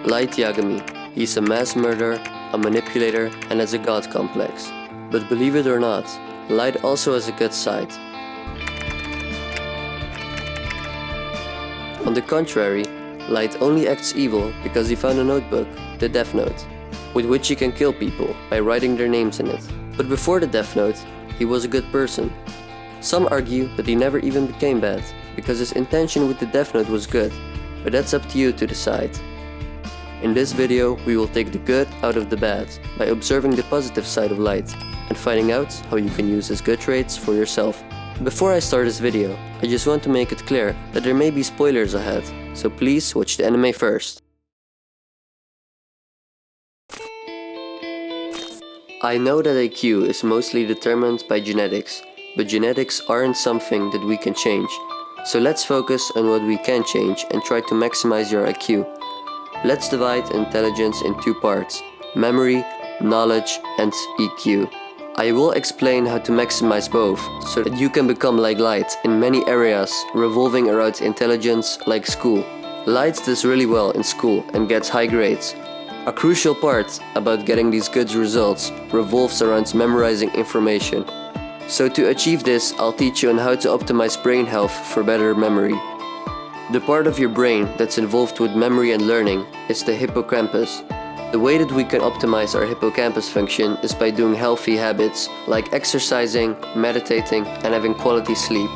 Light Yagami. He's a mass murderer, a manipulator, and has a god complex. But believe it or not, Light also has a good side. On the contrary, Light only acts evil because he found a notebook, the Death Note, with which he can kill people by writing their names in it. But before the Death Note, he was a good person. Some argue that he never even became bad, because his intention with the Death Note was good, but that's up to you to decide. In this video, we will take the good out of the bad by observing the positive side of Light and finding out how you can use his good traits for yourself. Before I start this video, I just want to make it clear that there may be spoilers ahead, so please watch the anime first. I know that IQ is mostly determined by genetics, but genetics aren't something that we can change. So let's focus on what we can change and try to maximize your IQ. Let's divide intelligence in two parts: memory, knowledge, and EQ. I will explain how to maximize both, so that you can become like Light in many areas revolving around intelligence, like school. Light does really well in school and gets high grades. A crucial part about getting these good results revolves around memorizing information. So to achieve this, I'll teach you on how to optimize brain health for better memory. The part of your brain that's involved with memory and learning is the hippocampus. The way that we can optimize our hippocampus function is by doing healthy habits like exercising, meditating, and having quality sleep.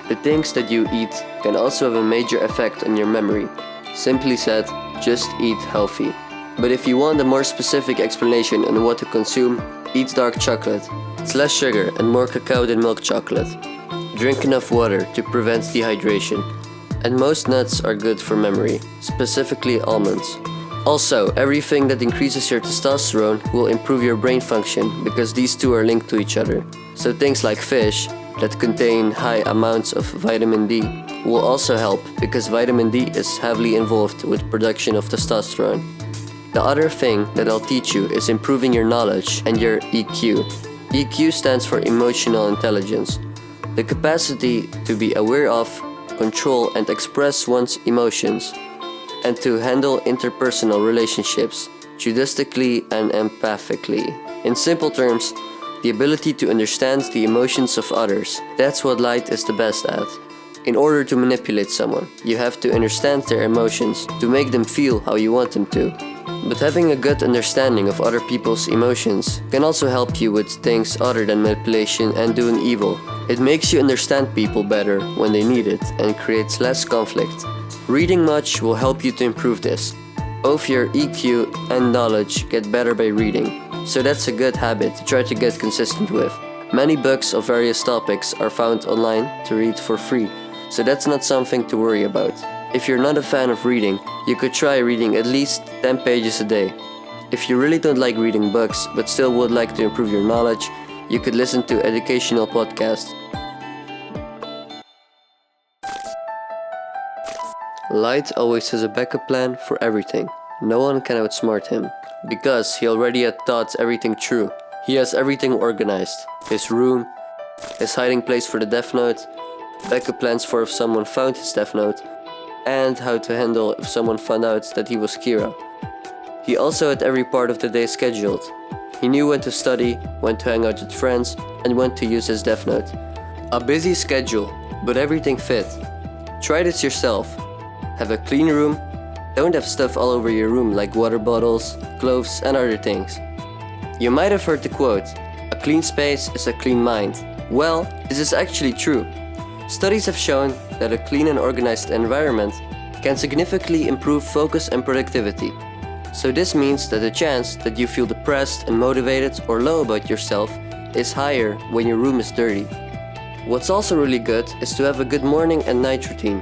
The things that you eat can also have a major effect on your memory. Simply said, just eat healthy. But if you want a more specific explanation on what to consume, eat dark chocolate. It's less sugar and more cacao than milk chocolate. Drink enough water to prevent dehydration. And most nuts are good for memory, specifically almonds. Also, everything that increases your testosterone will improve your brain function because these two are linked to each other. So things like fish that contain high amounts of vitamin D will also help because vitamin D is heavily involved with production of testosterone. The other thing that I'll teach you is improving your knowledge and your EQ. EQ stands for emotional intelligence, the capacity to be aware of, control and express one's emotions, and to handle interpersonal relationships judiciously and empathically. In simple terms, the ability to understand the emotions of others. That's what Light is the best at. In order to manipulate someone, you have to understand their emotions to make them feel how you want them to. But having a good understanding of other people's emotions can also help you with things other than manipulation and doing evil. It makes you understand people better when they need it and creates less conflict. Reading much will help you to improve this. Both your EQ and knowledge get better by reading, so that's a good habit to try to get consistent with. Many books of various topics are found online to read for free, so that's not something to worry about. If you're not a fan of reading, you could try reading at least 10 pages a day. If you really don't like reading books but still would like to improve your knowledge, you could listen to educational podcasts. Light always has a backup plan for everything. No one can outsmart him, because he already had thought everything through. He has everything organized: his room, his hiding place for the Death Note, backup plans for if someone found his Death Note, and how to handle if someone found out that he was Kira. He also had every part of the day scheduled. He knew when to study, when to hang out with friends, and when to use his Death Note. A busy schedule, but everything fit. Try this yourself. Have a clean room. Don't have stuff all over your room like water bottles, clothes, and other things. You might have heard the quote, "A clean space is a clean mind." Well, this is actually true. Studies have shown that a clean and organized environment can significantly improve focus and productivity. So this means that the chance that you feel depressed and motivated or low about yourself is higher when your room is dirty. What's also really good is to have a good morning and night routine.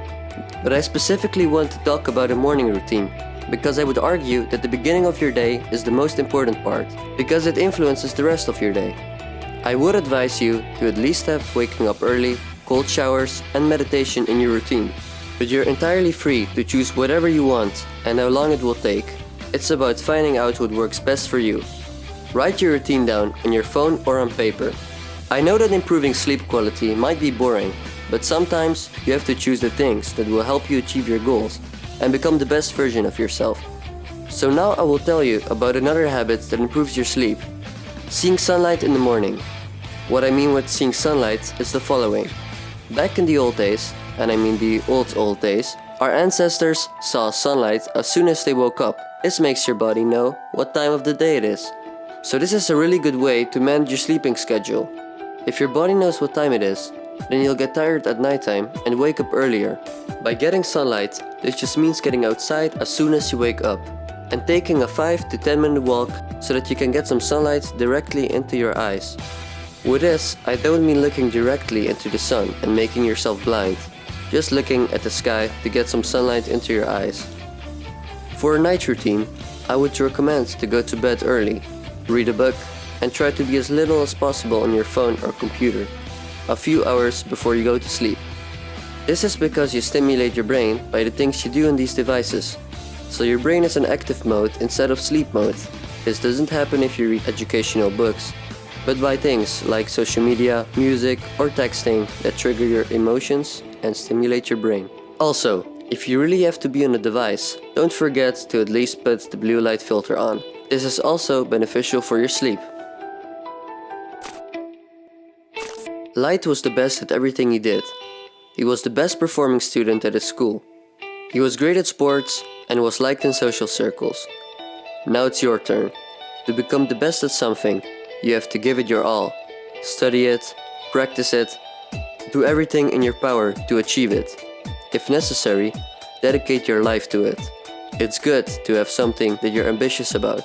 But I specifically want to talk about a morning routine, because I would argue that the beginning of your day is the most important part, because it influences the rest of your day. I would advise you to at least have waking up early, cold showers, and meditation in your routine. But you're entirely free to choose whatever you want and how long it will take. It's about finding out what works best for you. Write your routine down on your phone or on paper. I know that improving sleep quality might be boring, but sometimes you have to choose the things that will help you achieve your goals and become the best version of yourself. So now I will tell you about another habit that improves your sleep. Seeing sunlight in the morning. What I mean with seeing sunlight is the following. Back in the old days, and I mean the old days, our ancestors saw sunlight as soon as they woke up. This makes your body know what time of the day it is. So this is a really good way to manage your sleeping schedule. If your body knows what time it is, then you'll get tired at nighttime and wake up earlier. By getting sunlight, this just means getting outside as soon as you wake up and taking a 5 to 10 minute walk so that you can get some sunlight directly into your eyes. With this, I don't mean looking directly into the sun and making yourself blind, just looking at the sky to get some sunlight into your eyes. For a night routine, I would recommend to go to bed early, read a book, and try to be as little as possible on your phone or computer, a few hours before you go to sleep. This is because you stimulate your brain by the things you do on these devices, so your brain is in active mode instead of sleep mode. This doesn't happen if you read educational books, but by things like social media, music, or texting that trigger your emotions and stimulate your brain. Also, if you really have to be on a device, don't forget to at least put the blue light filter on. This is also beneficial for your sleep. Light was the best at everything he did. He was the best performing student at his school. He was great at sports and was liked in social circles. Now it's your turn. To become the best at something, you have to give it your all. Study it, practice it, do everything in your power to achieve it. If necessary, dedicate your life to it. It's good to have something that you're ambitious about.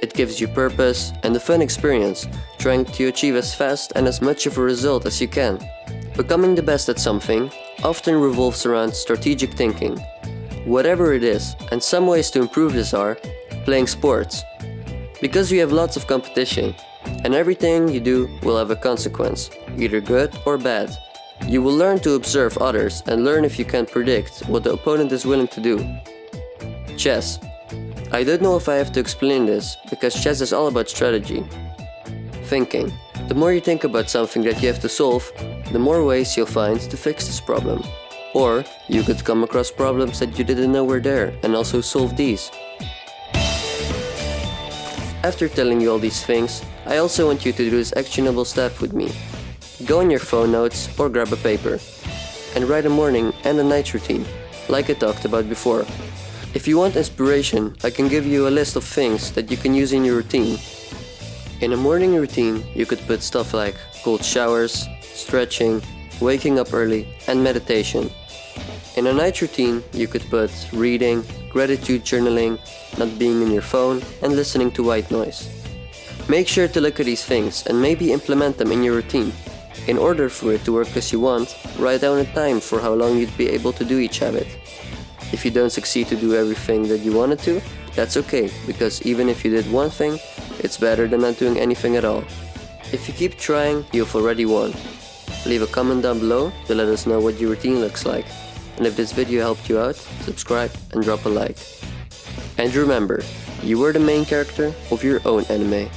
It gives you purpose and a fun experience, trying to achieve as fast and as much of a result as you can. Becoming the best at something often revolves around strategic thinking. Whatever it is, and some ways to improve this are playing sports. Because you have lots of competition, and everything you do will have a consequence, either good or bad. You will learn to observe others and learn if you can predict what the opponent is willing to do. Chess. I don't know if I have to explain this, because chess is all about strategy. Thinking. The more you think about something that you have to solve, the more ways you'll find to fix this problem. Or you could come across problems that you didn't know were there and also solve these. After telling you all these things, I also want you to do this actionable step with me. Go on your phone notes or grab a paper and write a morning and a night routine, like I talked about before. If you want inspiration, I can give you a list of things that you can use in your routine. In a morning routine, you could put stuff like cold showers, stretching, waking up early, and meditation. In a night routine, you could put reading, gratitude journaling, not being on your phone, and listening to white noise. Make sure to look at these things and maybe implement them in your routine. In order for it to work as you want, write down a time for how long you'd be able to do each habit. If you don't succeed to do everything that you wanted to, that's okay, because even if you did one thing, it's better than not doing anything at all. If you keep trying, you've already won. Leave a comment down below to let us know what your routine looks like. And if this video helped you out, subscribe and drop a like. And remember, you were the main character of your own anime.